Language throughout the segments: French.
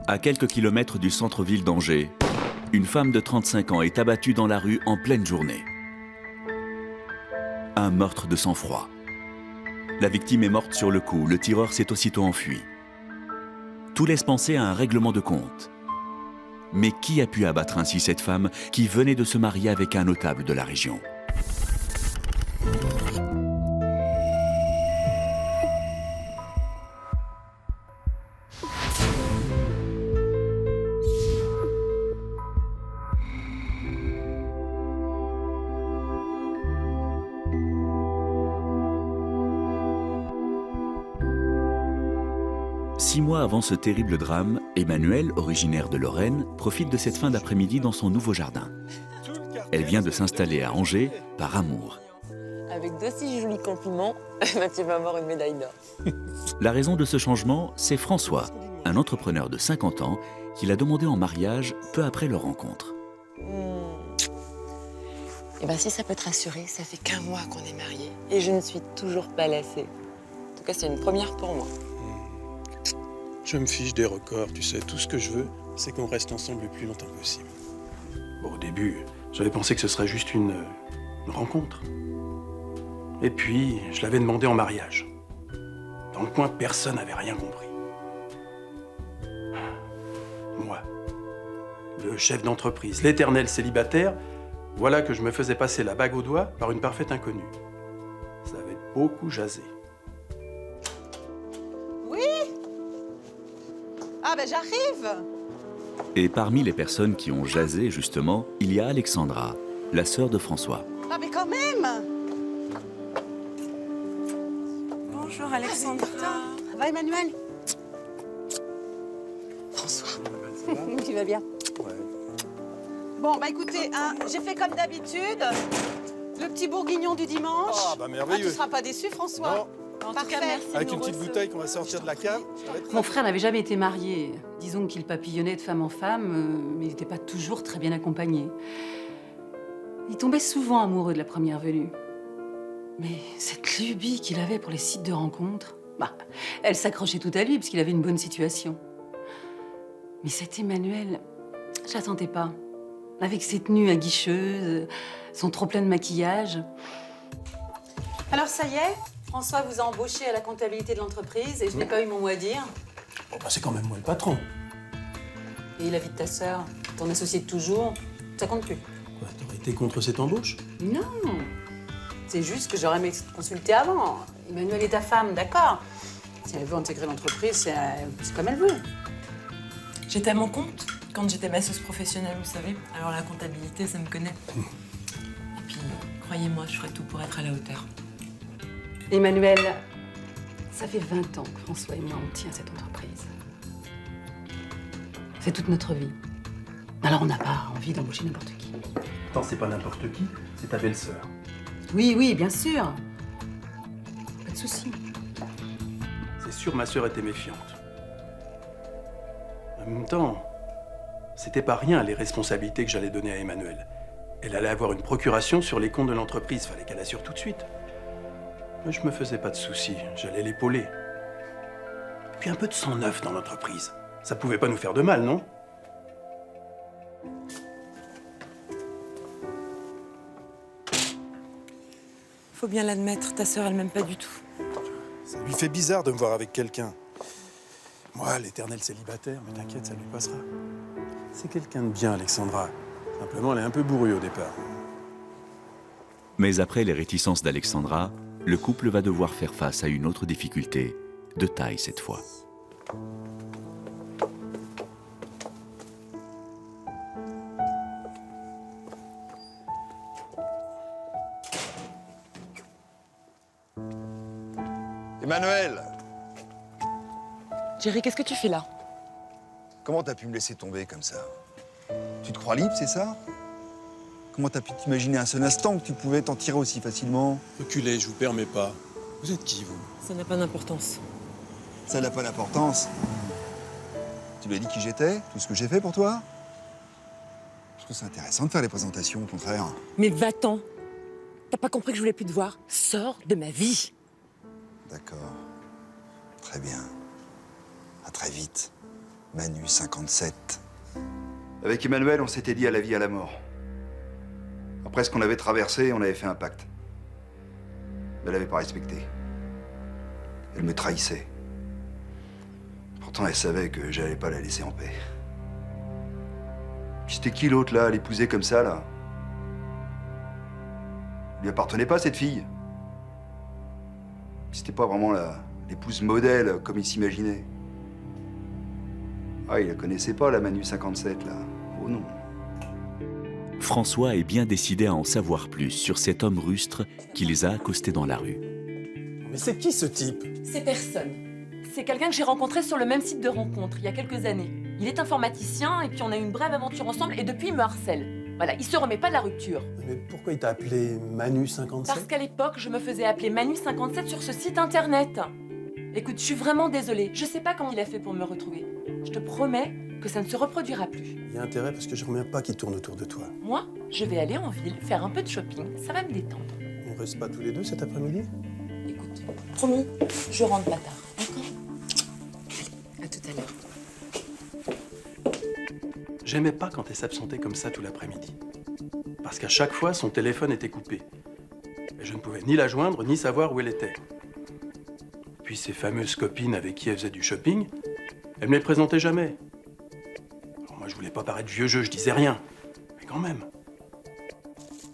À quelques kilomètres du centre-ville d'Angers, une femme de 35 ans est abattue dans la rue en pleine journée. Un meurtre de sang-froid. La victime est morte sur le coup, le tireur s'est aussitôt enfui. Tout laisse penser à un règlement de compte. Mais qui a pu abattre ainsi cette femme qui venait de se marier avec un notable de la région ? Six mois avant ce terrible drame, Emmanuelle, originaire de Lorraine, profite de cette fin d'après-midi dans son nouveau jardin. Elle vient de s'installer à Angers par amour. Avec d'aussi jolis compliments, tu vas avoir une médaille d'or. La raison de ce changement, c'est François, un entrepreneur de 50 ans, qui l'a demandé en mariage peu après leur rencontre. Et ben si ça peut te rassurer, ça fait qu'1 mois qu'on est mariés et je ne suis toujours pas lassée. En tout cas, c'est une première pour moi. Je me fiche des records, tu sais, tout ce que je veux, c'est qu'on reste ensemble le plus longtemps possible. Bon, au début, j'avais pensé que ce serait juste une rencontre. Et puis, je l'avais demandé en mariage. Dans le coin, personne n'avait rien compris. Moi, le chef d'entreprise, l'éternel célibataire, voilà que je me faisais passer la bague au doigt par une parfaite inconnue. Ça avait beaucoup jasé. Ah ben j'arrive! Et parmi les personnes qui ont jasé, justement, il y a Alexandra, la sœur de François. Ah mais quand même! Bonjour Alexandra. Ça va Emmanuel? François. Tu vas bien? Ouais. Bon bah écoutez, hein, j'ai fait comme d'habitude, le petit bourguignon du dimanche. Ah bah merveilleux. Tu seras pas déçu François? Non. En tout Parfait. cas, merci. Avec de une nous petite bouteille qu'on va sortir de la cave. ça va être très Mon frère n'avait jamais été marié. Disons qu'il papillonnait de femme en femme, mais il n'était pas toujours très bien accompagné. Il tombait souvent amoureux de la première venue. Mais cette lubie qu'il avait pour les sites de rencontres, elle s'accrochait tout à lui parce qu'il avait une bonne situation. Mais cet Emmanuel, je l'attendais pas. Avec ses tenues aguicheuses, son trop-plein de maquillage. Alors ça y est, François vous a embauché à la comptabilité de l'entreprise et je n'ai pas eu mon mot à dire. Bon, bah, c'est quand même moi le patron. Et la vie de ta sœur, ton associé de toujours, ça compte plus. Quoi, t'aurais été contre cette embauche? Non, c'est juste que j'aurais aimé te consulter avant. Emmanuel est ta femme, d'accord. Si elle veut intégrer l'entreprise, c'est comme elle veut. J'étais à mon compte quand j'étais masseuse professionnelle, vous savez. Alors la comptabilité, ça me connaît. Et puis, croyez-moi, je ferai tout pour être à la hauteur. Emmanuel, ça fait 20 ans que François et moi, on tient cette entreprise. C'est toute notre vie. Alors on n'a pas envie d'embaucher n'importe qui. Attends, c'est pas n'importe qui, c'est ta belle-sœur. Oui, bien sûr. Pas de souci. C'est sûr, ma sœur était méfiante. En même temps, c'était pas rien les responsabilités que j'allais donner à Emmanuel. Elle allait avoir une procuration sur les comptes de l'entreprise, fallait qu'elle assure tout de suite. Mais je me faisais pas de soucis, j'allais l'épauler. Et puis un peu de sang neuf dans l'entreprise. Ça pouvait pas nous faire de mal, non? Faut bien l'admettre, ta sœur, elle m'aime pas du tout. Ça lui fait bizarre de me voir avec quelqu'un. Moi, l'éternel célibataire, mais t'inquiète, ça lui passera. C'est quelqu'un de bien, Alexandra. Simplement, elle est un peu bourrue au départ. Mais après les réticences d'Alexandra, le couple va devoir faire face à une autre difficulté, de taille cette fois. Emmanuel, Jerry, qu'est-ce que tu fais là? comment t'as pu me laisser tomber comme ça? Tu te crois libre, c'est ça? Comment t'as pu t'imaginer un seul instant que tu pouvais t'en tirer aussi facilement? Reculez, je vous permets pas. Vous êtes qui, vous? Ça n'a pas d'importance. Ça n'a pas d'importance. Tu lui as dit qui j'étais, tout ce que j'ai fait pour toi? Je trouve ça intéressant de faire les présentations, au contraire. Mais va-t'en. T'as pas compris que je voulais plus te voir? Sors de ma vie. D'accord. Très bien. À très vite. Manu 57. Avec Emmanuel, on s'était dit à la vie, à la mort. Après ce qu'on avait traversé, on avait fait un pacte. Mais elle n'avait pas respecté. Elle me trahissait. Pourtant, elle savait que j'allais pas la laisser en paix. Puis c'était qui l'autre, là, à l'épouser comme ça, là? Elle lui appartenait pas, cette fille. Puis c'était pas vraiment l'épouse modèle, comme il s'imaginait. Ah, il la connaissait pas, la Manu 57, là. Oh non. François est bien décidé à en savoir plus sur cet homme rustre qui les a accostés dans la rue. Mais c'est qui ce type? C'est personne. C'est quelqu'un que j'ai rencontré sur le même site de rencontre il y a quelques années. Il est informaticien et puis on a eu une brève aventure ensemble et depuis il me harcèle. Voilà, il se remet pas de la rupture. Mais pourquoi il t'a appelé Manu 57? Parce qu'à l'époque, je me faisais appeler Manu57 sur ce site internet. Écoute, je suis vraiment désolée. Je sais pas comment il a fait pour me retrouver. Je te promets que ça ne se reproduira plus. Il y a intérêt parce que je remets pas qu'il tourne autour de toi. Moi, je vais aller en ville, faire un peu de shopping. Ça va me détendre. On reste pas tous les deux cet après-midi? Écoute, promis, je rentre pas tard. D'accord? Allez, à tout à l'heure. J'aimais pas quand elle s'absentait comme ça tout l'après-midi. Parce qu'à chaque fois, son téléphone était coupé. Et je ne pouvais ni la joindre, ni savoir où elle était. Puis ses fameuses copines avec qui elle faisait du shopping, elle me les présentait jamais. Alors moi, je voulais pas paraître vieux jeu, je disais rien. Mais quand même.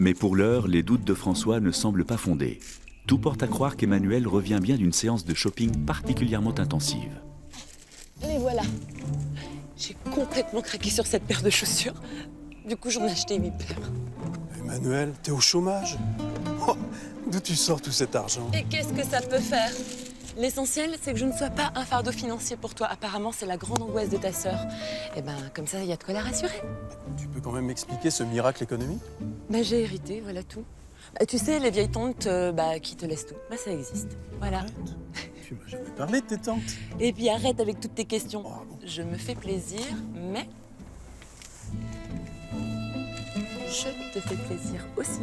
Mais pour l'heure, les doutes de François ne semblent pas fondés. Tout porte à croire qu'Emmanuel revient bien d'une séance de shopping particulièrement intensive. Les voilà. J'ai complètement craqué sur cette paire de chaussures. Du coup, j'en ai acheté 8 paires. Emmanuel, t'es au chômage? Oh, d'où tu sors tout cet argent? Et qu'est-ce que ça peut faire? L'essentiel, c'est que je ne sois pas un fardeau financier pour toi. Apparemment, c'est la grande angoisse de ta sœur. Et ben, comme ça, il y a de quoi la rassurer. Tu peux quand même m'expliquer ce miracle économique? Bah, j'ai hérité, voilà tout. Tu sais, les vieilles tantes qui te laissent tout. Bah, ça existe. Voilà. Arrête. Tu m'as jamais parlé de tes tantes. Et puis arrête avec toutes tes questions. Oh, bon. Je me fais plaisir, mais je te fais plaisir aussi.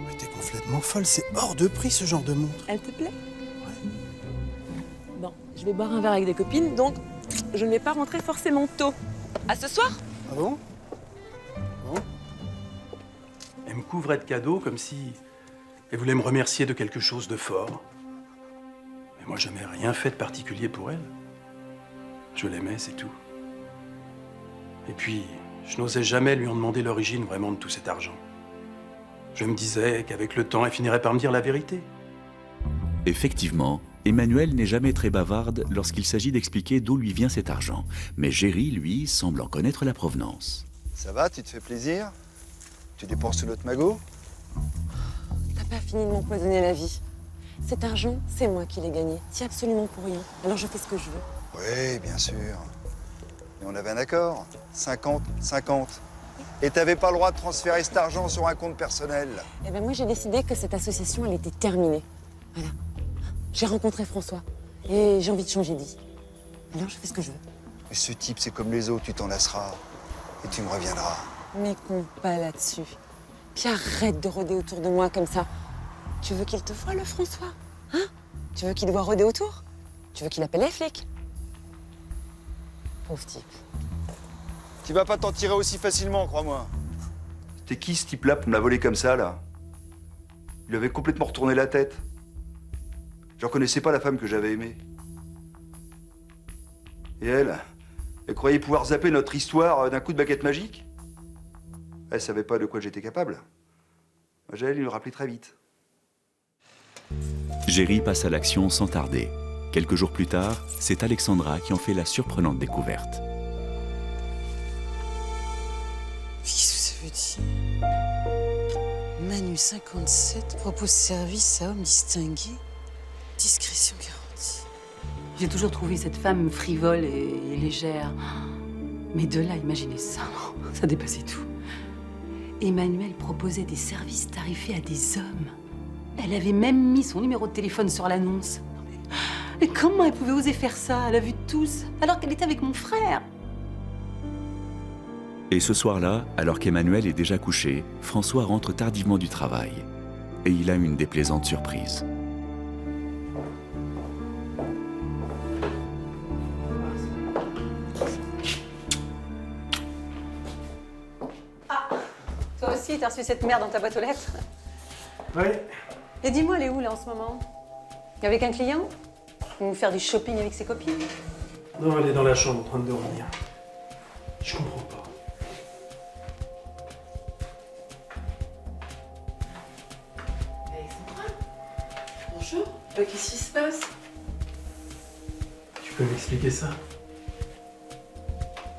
Mais t'es complètement folle, c'est hors de prix ce genre de montre. Elle te plaît? Bon, je vais boire un verre avec des copines, donc je ne vais pas rentrer forcément tôt. À ce soir? Ah bon? Bon. Elle me couvrait de cadeaux comme si elle voulait me remercier de quelque chose de fort. Mais moi, jamais rien fait de particulier pour elle. Je l'aimais, c'est tout. Et puis, je n'osais jamais lui en demander l'origine vraiment de tout cet argent. Je me disais qu'avec le temps, elle finirait par me dire la vérité. Effectivement, Emmanuel n'est jamais très bavarde lorsqu'il s'agit d'expliquer d'où lui vient cet argent. Mais Géry, lui, semble en connaître la provenance. Ça va, tu te fais plaisir? Tu dépenses tout notre magot? T'as pas fini de m'empoisonner la vie. Cet argent, c'est moi qui l'ai gagné. C'est absolument pour rien. Alors je fais ce que je veux. Oui, bien sûr. Mais on avait un accord. 50-50. Et t'avais pas le droit de transférer cet argent sur un compte personnel. Eh ben moi, j'ai décidé que cette association, elle était terminée. Voilà. J'ai rencontré François et j'ai envie de changer de vie. Alors je fais ce que je veux. Mais ce type, c'est comme les autres, tu t'en lasseras. Et tu me reviendras. Mais compte pas là-dessus. Puis arrête de rôder autour de moi comme ça. Tu veux qu'il te voie, le François? Hein? Tu veux qu'il doit rôder autour? Tu veux qu'il appelle les flics? Pauvre type. Tu vas pas t'en tirer aussi facilement, crois-moi. C'était qui ce type-là pour me la voler comme ça, là? Il avait complètement retourné la tête. Je reconnaissais pas la femme que j'avais aimée. Et elle croyait pouvoir zapper notre histoire d'un coup de baguette magique. Elle savait pas de quoi j'étais capable. J'allais lui le rappeler très vite. Géry passe à l'action sans tarder. Quelques jours plus tard, c'est Alexandra qui en fait la surprenante découverte. Qu'est-ce que ça veut dire? Manu 57 propose service à homme distingué. Discrétion garantie. J'ai toujours trouvé cette femme frivole et légère. Mais de là, imaginez ça, ça dépassait tout. Emmanuel proposait des services tarifés à des hommes. Elle avait même mis son numéro de téléphone sur l'annonce. Mais comment elle pouvait oser faire ça à la vue de tous, alors qu'elle était avec mon frère? Et ce soir-là, alors qu'Emmanuel est déjà couché, François rentre tardivement du travail. et il a une déplaisante surprise. Toi aussi, t'as reçu cette merde dans ta boîte aux lettres? Ouais. Et dis-moi, elle est où là en ce moment? Avec un client? Ou faire du shopping avec ses copines? Non, elle est dans la chambre en train de dormir. Je comprends pas. Alexandra, bonjour. Qu'est-ce qui se passe? Tu peux m'expliquer ça?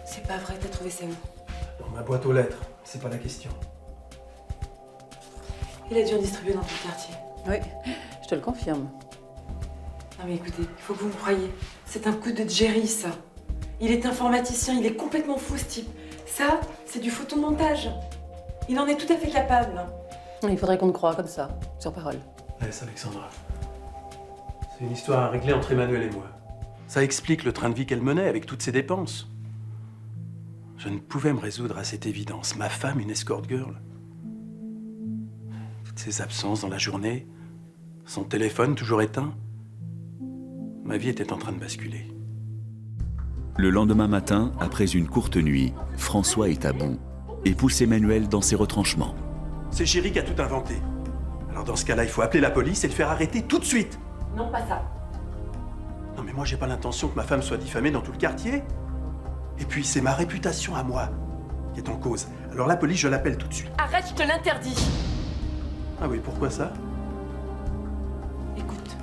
C'est pas vrai, t'as trouvé ça où? Dans ma boîte aux lettres, c'est pas la question. Il a dû en distribuer dans tout le quartier. Oui, je te le confirme. Non mais écoutez, il faut que vous me croyiez. C'est un coup de Jerry, ça. Il est informaticien, il est complètement fou, ce type. Ça, c'est du photomontage. Il en est tout à fait capable. Il faudrait qu'on te croie comme ça, sur parole. Laisse, Alexandra. C'est une histoire à régler entre Emmanuel et moi. Ça explique le train de vie qu'elle menait avec toutes ses dépenses. Je ne pouvais me résoudre à cette évidence. Ma femme, une escort girl. Toutes ses absences dans la journée, son téléphone toujours éteint. Ma vie était en train de basculer. Le lendemain matin, après une courte nuit, François est à bout et pousse Emmanuel dans ses retranchements. C'est Chéri qui a tout inventé. Alors dans ce cas-là, il faut appeler la police et le faire arrêter tout de suite. Non, pas ça. Non mais moi, j'ai pas l'intention que ma femme soit diffamée dans tout le quartier. Et puis, c'est ma réputation à moi qui est en cause. Alors la police, je l'appelle tout de suite. Arrête, je te l'interdis. Ah oui, pourquoi ça? Écoute,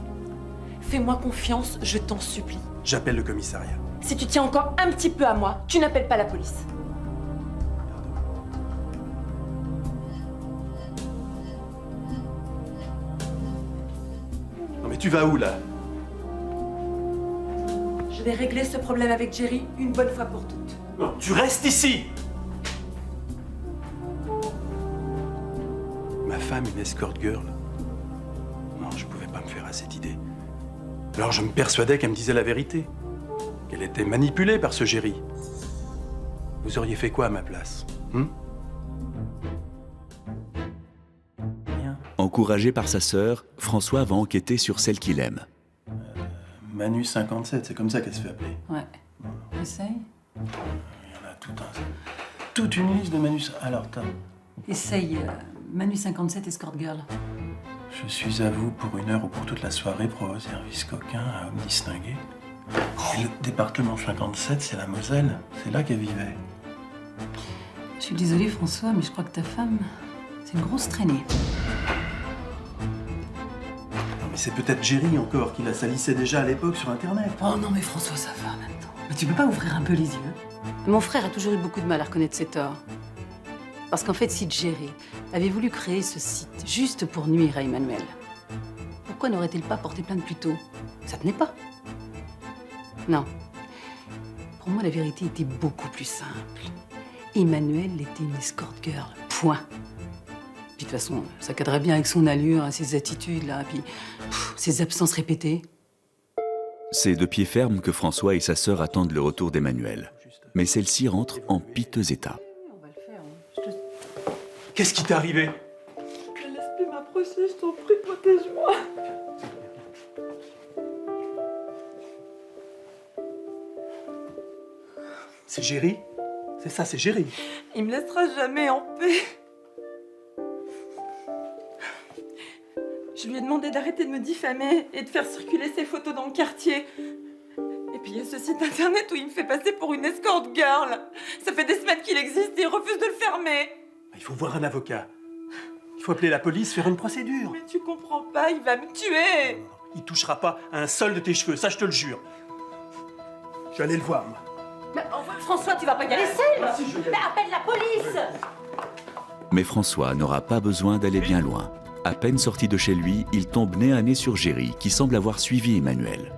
fais-moi confiance, je t'en supplie. J'appelle le commissariat. Si tu tiens encore un petit peu à moi, tu n'appelles pas la police. Non mais tu vas où là? Je vais régler ce problème avec Jerry une bonne fois pour toutes. Non, tu restes ici! Ma femme, une escort girl? Non, je pouvais pas me faire à cette idée. Alors je me persuadais qu'elle me disait la vérité. Qu'elle était manipulée par ce Jerry. Vous auriez fait quoi à ma place? Rien. Encouragé par sa sœur, François va enquêter sur celle qu'il aime. Manu 57, c'est comme ça qu'elle se fait appeler. Ouais. Essaye. Il y en a toute une liste de Manu. Alors, Essaye Manu 57 Escort Girl. je suis à vous pour 1 heure ou pour toute la soirée, pro service coquin, à homme distingué. Et le département 57, c'est la Moselle. C'est là qu'elle vivait. Je suis désolée François, mais je crois que ta femme, c'est une grosse traînée. Non, mais c'est peut-être Jerry encore qui la salissait déjà à l'époque sur Internet. Oh non mais François, ça va en même temps. Mais tu peux pas ouvrir un peu les yeux? Mon frère a toujours eu beaucoup de mal à reconnaître ses torts. Parce qu'en fait, si Jerry avait voulu créer ce site juste pour nuire à Emmanuel, pourquoi n'aurait-il pas porté plainte plus tôt? Ça tenait pas. Non. Pour moi, la vérité était beaucoup plus simple. Emmanuel était une escort girl. Point. Puis de toute façon, ça cadrait bien avec son allure, hein, ses attitudes, là, puis ses absences répétées. C'est de pied ferme que François et sa sœur attendent le retour d'Emmanuel. Mais celle-ci rentre en piteux état. On va le faire. Hein. Qu'est-ce qui t'est arrivé? Ne laisse plus m'approcher, je t'en prie, protège-moi. C'est Jerry? C'est ça, c'est Jerry. Il me laissera jamais en paix. Je lui ai demandé d'arrêter de me diffamer et de faire circuler ses photos dans le quartier. Et puis il y a ce site internet où il me fait passer pour une escort girl. Ça fait des semaines qu'il existe et il refuse de le fermer. Il faut voir un avocat. Il faut appeler la police, faire une procédure. Mais tu comprends pas, il va me tuer. Il touchera pas à un seul de tes cheveux, ça je te le jure. Je vais aller le voir, moi. Mais François, tu vas pas y aller seul? Mais appelle la police! Mais François n'aura pas besoin d'aller bien loin. À peine sorti de chez lui, il tombe nez à nez sur Jerry, qui semble avoir suivi Emmanuel.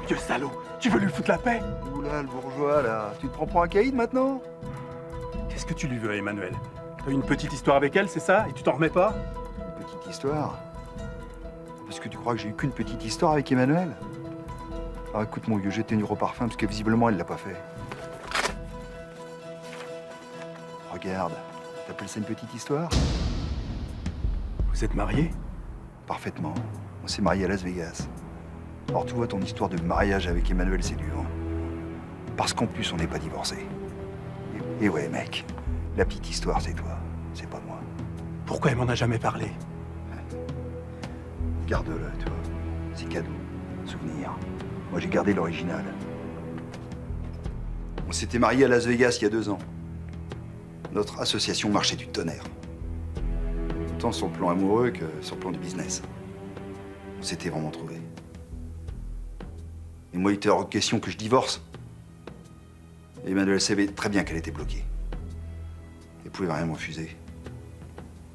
Dieu salaud, tu veux lui foutre la paix? Oula, le bourgeois, là. Tu te prends pour un caïd maintenant? Qu'est-ce que tu lui veux à Emmanuel? T'as eu une petite histoire avec elle, c'est ça? Et tu t'en remets pas? Une petite histoire? Parce que tu crois que j'ai eu qu'une petite histoire avec Emmanuel? Alors écoute mon vieux, j'ai tenu au parfum parce que visiblement elle l'a pas fait. Regarde, t'appelles ça une petite histoire? Vous êtes mariés? Parfaitement. On s'est mariés à Las Vegas. Or, tu vois, ton histoire de mariage avec Emmanuel, c'est dur. Hein. Parce qu'en plus, on n'est pas divorcés. Et ouais, mec, la petite histoire, c'est toi. C'est pas moi. Pourquoi elle m'en a jamais parlé? Garde-le, tu vois. C'est cadeau. Souvenir. Moi, j'ai gardé l'original. On s'était mariés à Las Vegas il y a 2 ans. Notre association marchait du tonnerre. Autant sur le plan amoureux que sur le plan du business. On s'était vraiment trouvés. Et moi, il était hors de question que je divorce. Et Emmanuel savait très bien qu'elle était bloquée. Elle pouvait rien me refuser.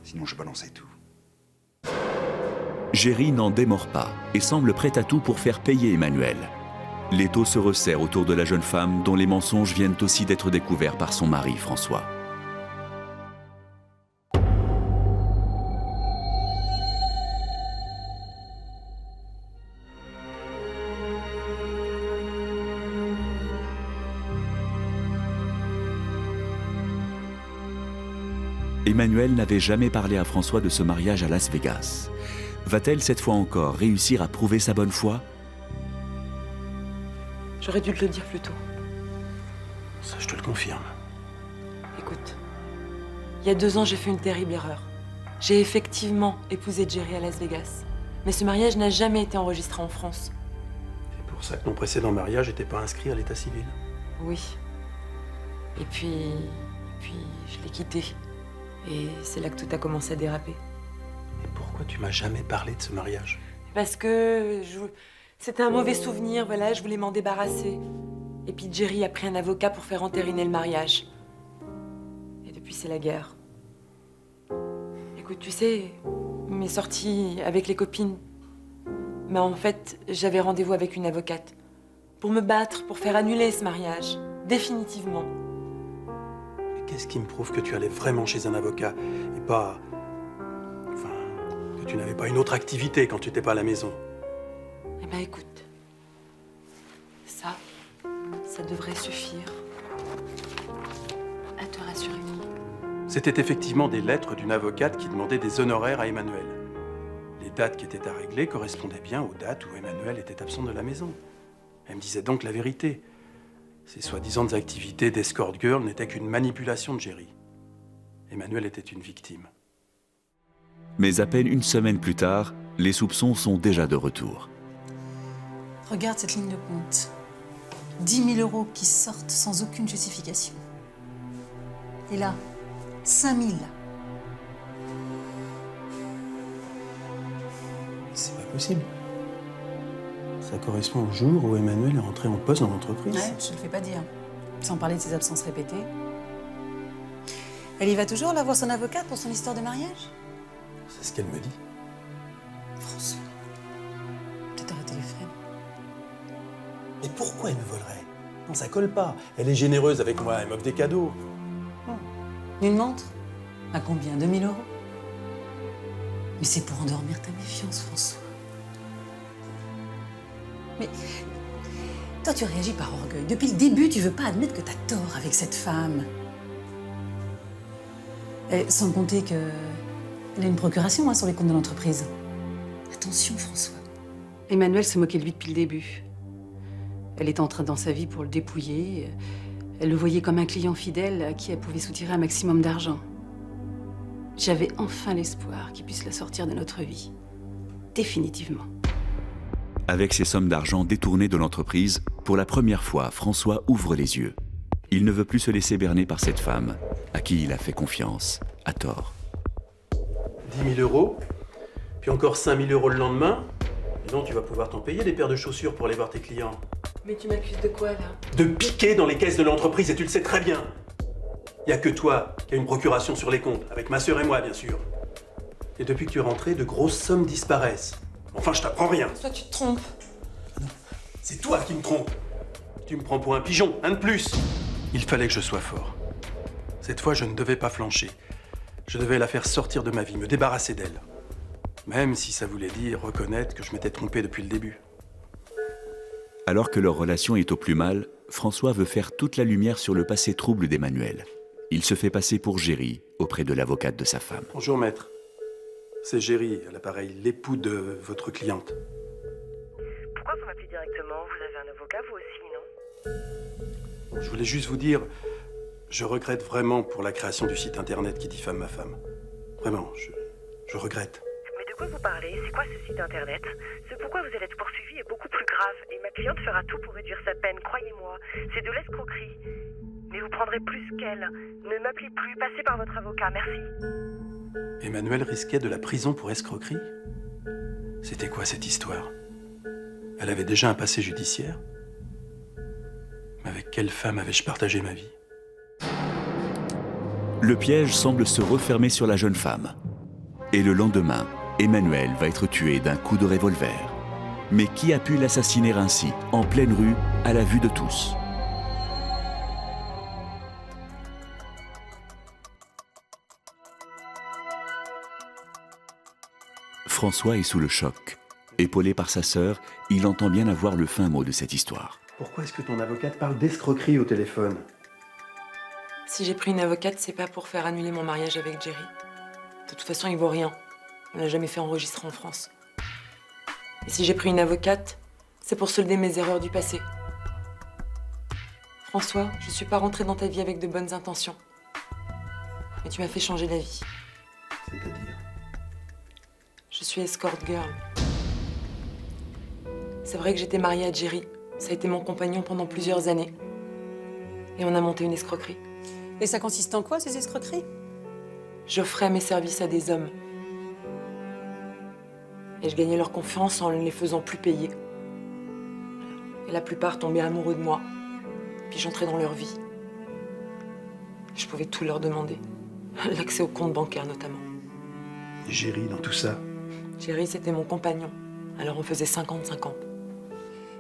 Sinon, je balançais tout. Géry n'en démord pas et semble prêt à tout pour faire payer Emmanuel. L'étau se resserre autour de la jeune femme dont les mensonges viennent aussi d'être découverts par son mari, François. Emmanuel n'avait jamais parlé à François de ce mariage à Las Vegas. Va-t-elle cette fois encore réussir à prouver sa bonne foi? J'aurais dû te le dire plus tôt. Ça, je te le confirme. Écoute, il y a 2 ans, j'ai fait une terrible erreur. J'ai effectivement épousé Jerry à Las Vegas. Mais ce mariage n'a jamais été enregistré en France. C'est pour ça que mon précédent mariage n'était pas inscrit à l'état civil. Oui. Et puis je l'ai quitté. Et c'est là que tout a commencé à déraper. Et pourquoi tu m'as jamais parlé de ce mariage? Parce que c'était un mauvais souvenir, voilà, je voulais m'en débarrasser. Et puis Jerry a pris un avocat pour faire entériner le mariage. Et depuis, c'est la guerre. Écoute, tu sais, mes sorties avec les copines, mais en fait, j'avais rendez-vous avec une avocate. Pour me battre, pour faire annuler ce mariage. Définitivement. Qu'est-ce qui me prouve que tu allais vraiment chez un avocat et pas... Enfin, que tu n'avais pas une autre activité quand tu n'étais pas à la maison? Eh ben écoute, ça devrait suffire à te rassurer. C'était effectivement des lettres d'une avocate qui demandait des honoraires à Emmanuel. Les dates qui étaient à régler correspondaient bien aux dates où Emmanuel était absent de la maison. Elle me disait donc la vérité. Ces soi-disant activités d'escort girl n'étaient qu'une manipulation de Jerry. Emmanuel était une victime. Mais à peine une semaine plus tard, les soupçons sont déjà de retour. Regarde cette ligne de compte. 10 000 € qui sortent sans aucune justification. Et là, 5 000. C'est pas possible. Ça correspond au jour où Emmanuel est rentré en poste dans l'entreprise. Ouais, je te le fais pas dire. Sans parler de ses absences répétées. Elle y va toujours, là, voir son avocate pour son histoire de mariage? C'est ce qu'elle me dit. François, peut-être arrêter les frais. Mais pourquoi elle me volerait? Non, ça colle pas. Elle est généreuse avec moi, elle m'offre des cadeaux. Une montre? À combien? 2 000 €? Mais c'est pour endormir ta méfiance, François. Mais toi, tu réagis par orgueil. Depuis le début, tu veux pas admettre que t'as tort avec cette femme. Et sans compter qu'elle a une procuration sur les comptes de l'entreprise. Attention, François. Emmanuel se moquait de lui depuis le début. Elle était entrée dans sa vie pour le dépouiller. Elle le voyait comme un client fidèle à qui elle pouvait soutirer un maximum d'argent. J'avais enfin l'espoir qu'il puisse la sortir de notre vie. Définitivement. Avec ces sommes d'argent détournées de l'entreprise, pour la première fois, François ouvre les yeux. Il ne veut plus se laisser berner par cette femme, à qui il a fait confiance, à tort. 10 000 €, puis encore 5 000 € le lendemain. Et non, tu vas pouvoir t'en payer des paires de chaussures pour aller voir tes clients. Mais tu m'accuses de quoi, là? De piquer dans les caisses de l'entreprise, et tu le sais très bien. Il n'y a que toi qui as une procuration sur les comptes, avec ma sœur et moi, bien sûr. Et depuis que tu es rentré, de grosses sommes disparaissent. Enfin, je t'apprends rien. Soit tu te trompes. C'est toi qui me trompes. Tu me prends pour un pigeon, un de plus. Il fallait que je sois fort. Cette fois, je ne devais pas flancher. Je devais la faire sortir de ma vie, me débarrasser d'elle. Même si ça voulait dire reconnaître que je m'étais trompé depuis le début. Alors que leur relation est au plus mal, François veut faire toute la lumière sur le passé trouble d'Emmanuel. Il se fait passer pour Géry auprès de l'avocate de sa femme. Bonjour, maître. C'est Géry, à l'appareil, l'époux de votre cliente. Pourquoi vous m'appelez directement? Vous avez un avocat, vous aussi, non? Je voulais juste vous dire, je regrette vraiment pour la création du site internet qui diffame ma femme. Vraiment, je regrette. Mais de quoi vous parlez? C'est quoi ce site internet? Ce pourquoi vous allez être poursuivi est beaucoup plus grave, et ma cliente fera tout pour réduire sa peine, croyez-moi. C'est de l'escroquerie. Mais vous prendrez plus qu'elle. Ne m'appelez plus, passez par votre avocat, merci. Emmanuel risquait de la prison pour escroquerie? C'était quoi cette histoire? Elle avait déjà un passé judiciaire? Mais avec quelle femme avais-je partagé ma vie? Le piège semble se refermer sur la jeune femme. Et le lendemain, Emmanuel va être tué d'un coup de revolver. Mais qui a pu l'assassiner ainsi, en pleine rue, à la vue de tous? François est sous le choc. Épaulé par sa sœur, il entend bien avoir le fin mot de cette histoire. Pourquoi est-ce que ton avocate parle d'escroquerie au téléphone? Si j'ai pris une avocate, c'est pas pour faire annuler mon mariage avec Jerry. De toute façon, il vaut rien. On l'a jamais fait enregistrer en France. Et si j'ai pris une avocate, c'est pour solder mes erreurs du passé. François, je suis pas rentrée dans ta vie avec de bonnes intentions. Mais tu m'as fait changer la vie. C'est-à-dire? Je suis escort girl. C'est vrai que j'étais mariée à Jerry. Ça a été mon compagnon pendant plusieurs années. Et on a monté une escroquerie. Et ça consiste en quoi, ces escroqueries? J'offrais mes services à des hommes. Et je gagnais leur confiance en les faisant plus payer. Et la plupart tombaient amoureux de moi. Puis j'entrais dans leur vie. Je pouvais tout leur demander. L'accès au compte bancaire notamment. Et Géry dans tout ça? Jerry, c'était mon compagnon. Alors on faisait 50-50.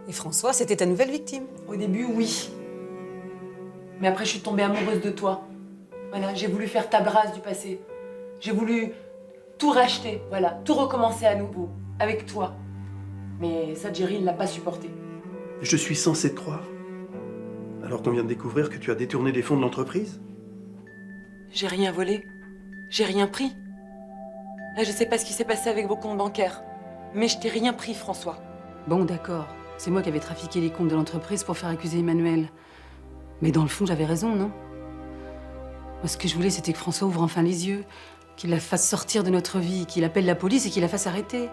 Et François, c'était ta nouvelle victime? Au début, oui. Mais après, je suis tombée amoureuse de toi. Voilà, j'ai voulu faire table rase du passé. J'ai voulu tout racheter, voilà, tout recommencer à nouveau, avec toi. Mais ça, Jerry, il l'a pas supporté. Je suis censé te croire? Alors qu'on vient de découvrir que tu as détourné les fonds de l'entreprise? J'ai rien volé. J'ai rien pris. Là, je sais pas ce qui s'est passé avec vos comptes bancaires. Mais je t'ai rien pris, François. Bon, d'accord. C'est moi qui avais trafiqué les comptes de l'entreprise pour faire accuser Emmanuel. Mais dans le fond, j'avais raison, non? Moi, ce que je voulais, c'était que François ouvre enfin les yeux, qu'il la fasse sortir de notre vie, qu'il appelle la police et qu'il la fasse arrêter.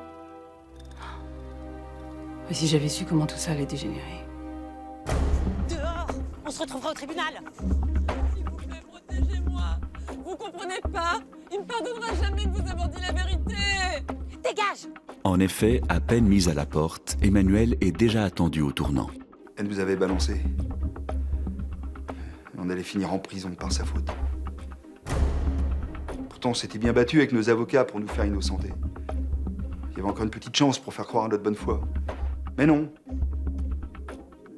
Mais si j'avais su comment tout ça allait dégénérer. Dehors! On se retrouvera au tribunal! S'il vous plaît, protégez-moi. Vous comprenez pas? Il ne pardonnera jamais de vous avoir dit la vérité. Dégage! En effet, à peine mise à la porte, Emmanuel est déjà attendu au tournant. Elle nous avait balancé. On allait finir en prison par sa faute. Pourtant, on s'était bien battu avec nos avocats pour nous faire innocenter. Il y avait encore une petite chance pour faire croire à notre bonne foi. Mais non.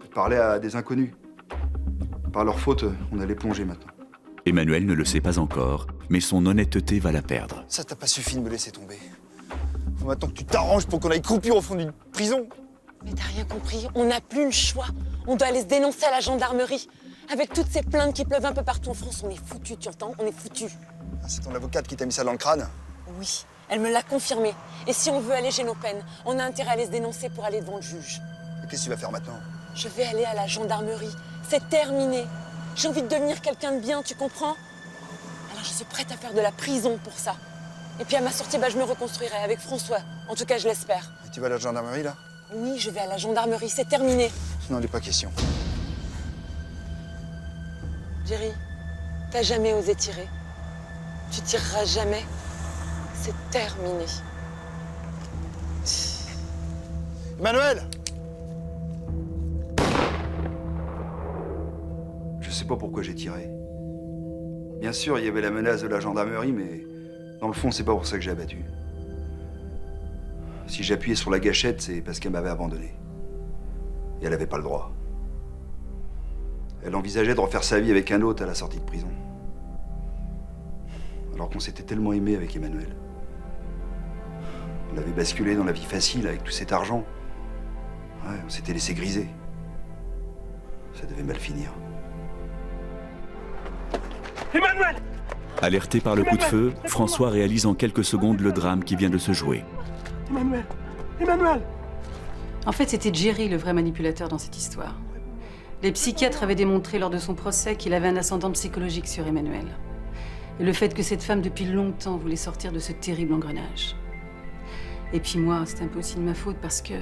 Elle parlait à des inconnus. Par leur faute, on allait plonger maintenant. Emmanuel ne le sait pas encore, mais son honnêteté va la perdre. Ça t'a pas suffi de me laisser tomber. Faut maintenant que tu t'arranges pour qu'on aille croupir au fond d'une prison. Mais t'as rien compris, on n'a plus le choix. On doit aller se dénoncer à la gendarmerie. Avec toutes ces plaintes qui pleuvent un peu partout en France, on est foutus, tu entends? On est foutus. Ah, c'est ton avocate qui t'a mis ça dans le crâne? Oui, elle me l'a confirmé. Et si on veut alléger nos peines, on a intérêt à aller se dénoncer pour aller devant le juge. Et qu'est-ce que tu vas faire maintenant? Je vais aller à la gendarmerie. C'est terminé. J'ai envie de devenir quelqu'un de bien, tu comprends? Alors je suis prête à faire de la prison pour ça. Et puis à ma sortie, je me reconstruirai avec François. En tout cas, je l'espère. Et tu vas à la gendarmerie, là? Oui, je vais à la gendarmerie, c'est terminé. Non, il n'est pas question. Jerry, t'as jamais osé tirer. Tu tireras jamais. C'est terminé. Emmanuel! Je sais pas pourquoi j'ai tiré. Bien sûr, il y avait la menace de la gendarmerie, mais dans le fond, c'est pas pour ça que j'ai abattu. Si j'appuyais sur la gâchette, c'est parce qu'elle m'avait abandonné. Et elle avait pas le droit. Elle envisageait de refaire sa vie avec un autre à la sortie de prison. Alors qu'on s'était tellement aimé avec Emmanuel. On avait basculé dans la vie facile avec tout cet argent. Ouais, on s'était laissé griser. Ça devait mal finir. Emmanuel! Alerté par le coup de feu, François réalise en quelques secondes le drame qui vient de se jouer. Emmanuel! En fait, c'était Jerry le vrai manipulateur dans cette histoire. Les psychiatres avaient démontré lors de son procès qu'il avait un ascendant psychologique sur Emmanuel. Et le fait que cette femme, depuis longtemps, voulait sortir de ce terrible engrenage. Et puis moi, c'était un peu aussi de ma faute parce que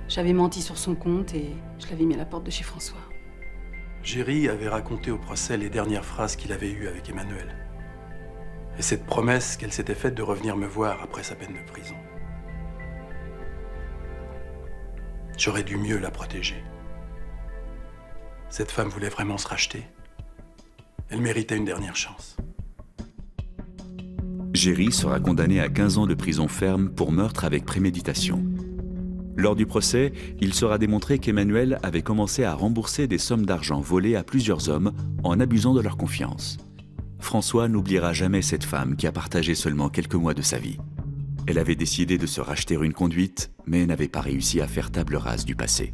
j'avais menti sur son compte et je l'avais mis à la porte de chez François. Jerry avait raconté au procès les dernières phrases qu'il avait eues avec Emmanuel. Et cette promesse qu'elle s'était faite de revenir me voir après sa peine de prison. J'aurais dû mieux la protéger. Cette femme voulait vraiment se racheter. Elle méritait une dernière chance. Jerry sera condamné à 15 ans de prison ferme pour meurtre avec préméditation. Lors du procès, il sera démontré qu'Emmanuel avait commencé à rembourser des sommes d'argent volées à plusieurs hommes en abusant de leur confiance. François n'oubliera jamais cette femme qui a partagé seulement quelques mois de sa vie. Elle avait décidé de se racheter une conduite, mais n'avait pas réussi à faire table rase du passé.